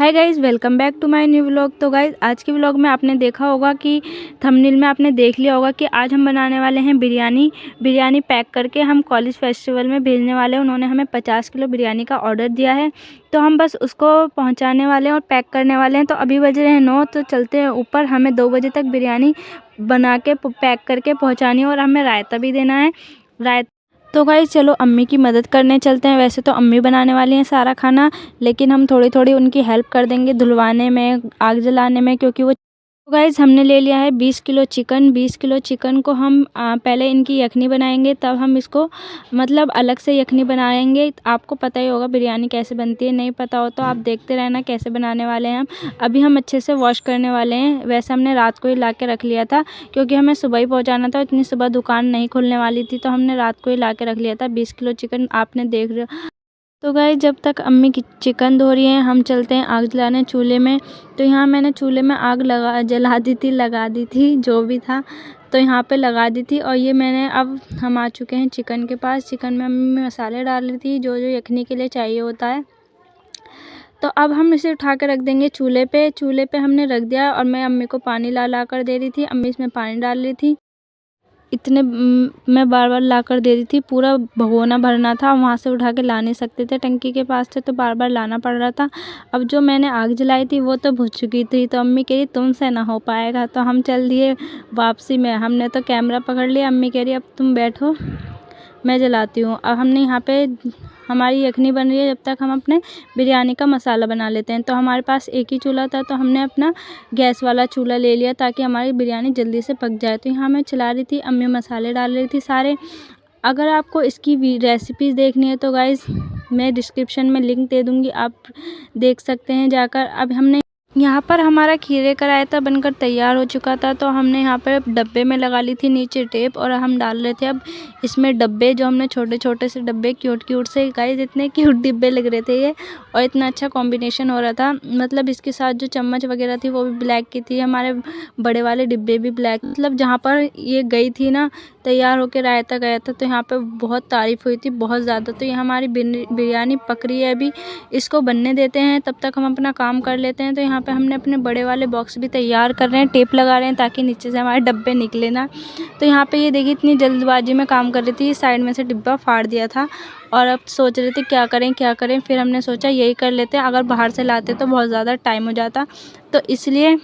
Hi guys, welcome back to my new vlog. तो guys, आज के व्लॉग में आपने देखा होगा कि थंबनेल में आपने देख लिया होगा कि आज हम बनाने वाले हैं बिरयानी पैक करके हम कॉलेज फेस्टिवल में भेजने वाले हैं। उन्होंने हमें 50 किलो बिरयानी का ऑर्डर दिया है, तो हम बस उसको पहुंचाने वाले हैं और पैक करने वाले हैं। तो अभी बज रहे हैं 9, तो चलते हैं ऊपर। हमें 2 बजे तक बिरयानी बना के पैक करके पहुँचानी है और हमें रायता भी देना है। तो गाइस, चलो अम्मी की मदद करने चलते हैं। वैसे तो अम्मी बनाने वाली हैं सारा खाना, लेकिन हम थोड़ी थोड़ी उनकी हेल्प कर देंगे धुलवाने में, आग जलाने में, क्योंकि वो। तो गाइस, हमने ले लिया है 20 किलो चिकन। 20 किलो चिकन को हम पहले इनकी यखनी बनाएंगे, तब हम इसको मतलब अलग से यखनी बनाएंगे। आपको पता ही होगा बिरयानी कैसे बनती है, नहीं पता हो तो आप देखते रहना कैसे बनाने वाले हैं हम। अभी हम अच्छे से वॉश करने वाले हैं। वैसे हमने रात को ही ला के रख लिया था, क्योंकि हमें सुबह ही पहुंचाना था। इतनी सुबह दुकान नहीं खुलने वाली थी, तो हमने रात को ही ला के रख लिया था। 20 किलो चिकन आपने देख रहे हो। तो गाइस, जब तक अम्मी की चिकन धो रही हैं, हम चलते हैं आग जलाने चूल्हे में। तो यहाँ मैंने चूल्हे में आग लगा दी थी जो भी था, तो यहाँ पे लगा दी थी। और ये मैंने अब हम आ चुके हैं चिकन के पास। चिकन में अम्मी मसाले डाल रही थी जो जो यखनी के लिए चाहिए होता है। तो अब हम इसे उठा के रख देंगे चूल्हे पे। चूल्हे पे हमने रख दिया और मैं अम्मी को पानी ला कर दे रही थी। अम्मी इसमें पानी डाल रही थी। मैं बार बार ला कर दे रही थी। पूरा भगोना भरना था, वहाँ से उठा के ला नहीं सकते थे, टंकी के पास थे, तो बार बार लाना पड़ रहा था। अब जो मैंने आग जलाई थी वो तो बुझ चुकी थी, तो अम्मी कह रही तुमसे ना हो पाएगा, तो हम चल दिए वापसी में। हमने तो कैमरा पकड़ लिया। अम्मी कह रही अब तुम बैठो, मैं जलाती हूँ। अब हमने यहाँ पे हमारी यखनी बन रही है, जब तक हम अपने बिरयानी का मसाला बना लेते हैं। तो हमारे पास एक ही चूल्हा था, तो हमने अपना गैस वाला चूल्हा ले लिया ताकि हमारी बिरयानी जल्दी से पक जाए। तो यहाँ मैं चला रही थी, अम्मी मसाले डाल रही थी सारे। अगर आपको इसकी रेसिपीज़ देखनी है तो गाइज़, मैं डिस्क्रिप्शन में लिंक दे दूँगी, आप देख सकते हैं जाकर। अब हमने यहाँ पर हमारा खीरे का रायता बनकर तैयार हो चुका था, तो हमने यहाँ पर डब्बे में लगा ली थी नीचे टेप, और हम डाल रहे थे अब इसमें डब्बे, जो हमने छोटे छोटे से डब्बे, क्यूट से गाइस, इतने क्यूट डिब्बे लग रहे थे ये, और इतना अच्छा कॉम्बिनेशन हो रहा था। मतलब इसके साथ जो चम्मच वगैरह थी वो भी ब्लैक की थी, हमारे बड़े वाले डिब्बे भी ब्लैक। मतलब जहाँ पर ये गई थी ना, तैयार होकर रायता गया था, तो यहाँ पर बहुत तारीफ़ हुई थी, बहुत ज़्यादा। तो ये हमारी बिरयानी पक रही है, अभी इसको बनने देते हैं, तब तक हम अपना काम कर लेते हैं। तो यहाँ पे हमने अपने बड़े वाले बॉक्स भी तैयार कर रहे हैं, टेप लगा रहे हैं ताकि नीचे से हमारे डब्बे निकले ना। तो यहाँ पे ये देखिए, इतनी जल्दबाजी में काम कर रही थी, साइड में से डिब्बा फाड़ दिया था, और अब सोच रहे थे क्या करें। फिर हमने सोचा यही कर लेते हैं, अगर बाहर से लाते तो बहुत ज़्यादा टाइम हो जाता, तो इसलिए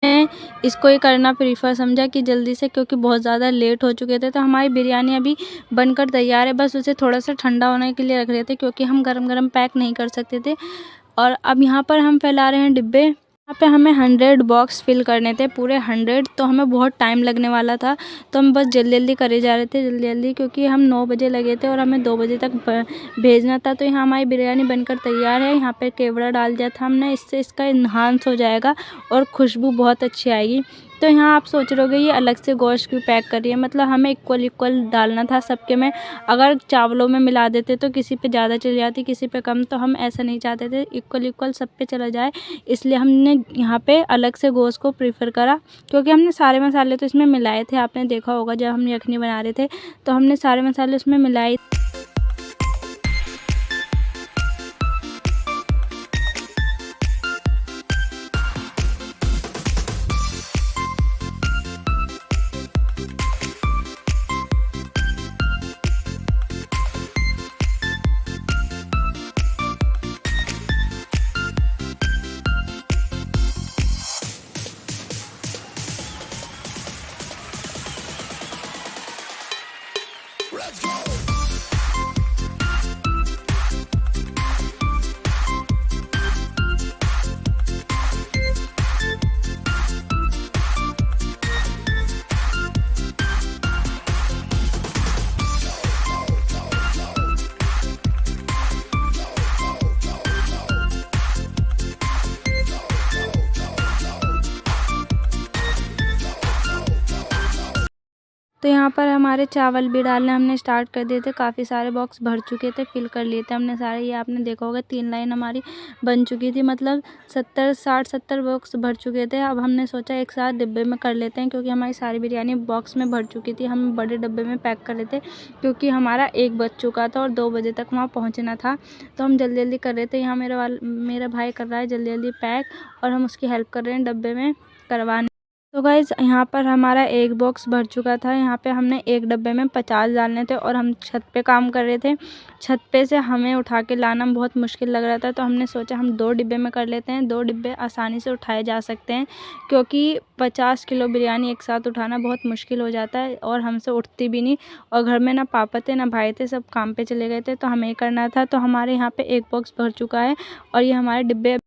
मैं इसको ही करना प्रीफर समझा कि जल्दी से, क्योंकि बहुत ज़्यादा लेट हो चुके थे। तो हमारी बिरयानी अभी बनकर तैयार है, बस उसे थोड़ा सा ठंडा होने के लिए रख रहे थे, क्योंकि हम गरम पैक नहीं कर सकते थे। और अब यहाँ पर हम फैला रहे हैं डिब्बे। यहाँ पे हमें 100 बॉक्स फिल करने थे, पूरे 100, तो हमें बहुत टाइम लगने वाला था। तो हम बस जल्दी करे जा रहे थे, जल्दी, क्योंकि हम 9 बजे लगे थे और हमें 2 बजे तक भेजना था। तो यहाँ हमारी बिरयानी बनकर तैयार है। यहाँ पे केवड़ा डाल दिया था हमने, इससे इसका इन्हांस हो जाएगा और खुशबू बहुत अच्छी आएगी। तो यहाँ आप सोच रहे होगे ये अलग से गोश्त क्यों पैक कर रही है, मतलब हमें इक्वल डालना था सबके में। अगर चावलों में मिला देते तो किसी पे ज़्यादा चली जाती, किसी पे कम, तो हम ऐसा नहीं चाहते थे, इक्वल सब पे चला जाए। इसलिए हमने यहाँ पे अलग से गोश्त को प्रीफर करा, क्योंकि हमने सारे मसाले तो इसमें मिलाए थे। आपने देखा होगा जब हम यखनी बना रहे थे, तो हमने सारे मसाले उसमें मिलाए। Let's go! तो यहाँ पर हमारे चावल भी डालने हमने स्टार्ट कर दिए थे। काफ़ी सारे बॉक्स भर चुके थे, फिल कर लिए थे हमने सारे। ये आपने देखा होगा 3 लाइन हमारी बन चुकी थी, मतलब 70 बॉक्स भर चुके थे। अब हमने सोचा एक साथ डिब्बे में कर लेते हैं, क्योंकि हमारी सारी बिरयानी बॉक्स में भर चुकी थी। हम बड़े डब्बे में पैक कर लेते, क्योंकि हमारा 1 बज चुका था और 2 बजे तक वहाँ पहुँचना था। तो हम जल्दी जल्दी कर रहे थे। यहाँ मेरा भाई कर रहा है जल्दी जल्दी पैक, और हम उसकी हेल्प कर रहे हैं डब्बे में करवाने। तो गाइज़ यहाँ पर हमारा 1 बॉक्स भर चुका था। यहाँ पे हमने 1 डब्बे में 50 डालने थे, और हम छत पे काम कर रहे थे। छत पे से हमें उठा के लाना बहुत मुश्किल लग रहा था, तो हमने सोचा हम 2 डिब्बे में कर लेते हैं। 2 डिब्बे आसानी से उठाए जा सकते हैं, क्योंकि 50 किलो बिरयानी एक साथ उठाना बहुत मुश्किल हो जाता है, और हमसे उठती भी नहीं। और घर में ना पापा थे ना भाई थे, सब काम पे चले गए थे, तो हमें ही करना था। तो हमारे यहाँ पे 1 बॉक्स भर चुका है, और ये हमारे डिब्बे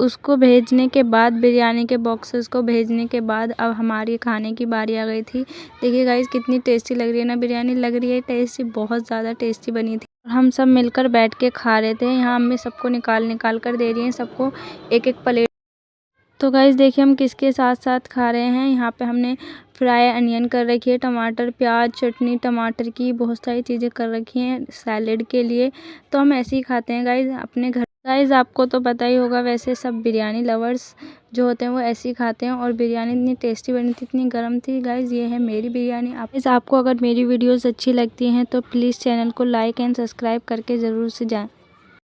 उसको भेजने के बाद, बिरयानी के बॉक्सेस को भेजने के बाद, अब हमारी खाने की बारी आ गई थी। देखिए गाइस कितनी टेस्टी लग रही है ना बिरयानी, लग रही है टेस्टी, बहुत ज़्यादा टेस्टी बनी थी। हम सब मिलकर बैठ के खा रहे थे। यहाँ अम्मी सबको निकाल कर दे रही हैं, सबको एक एक प्लेट। तो गाइस देखिए हम किसके साथ साथ खा रहे हैं। यहाँ पे हमने फ्राई अनियन कर रखी है, टमाटर प्याज चटनी टमाटर की बहुत सारी चीज़ें कर रखी हैं सैलेड के लिए। तो हम ऐसे ही खाते हैं गाइस अपने घर। गाइस आपको तो पता ही होगा, वैसे सब बिरयानी लवर्स जो होते हैं वो ऐसे ही खाते हैं। और बिरयानी इतनी टेस्टी बनी थी, इतनी गर्म थी। गाइस ये है मेरी बिरयानी। आपको अगर मेरी वीडियोस अच्छी लगती हैं तो प्लीज़ चैनल को लाइक एंड सब्सक्राइब करके ज़रूर से जाएं।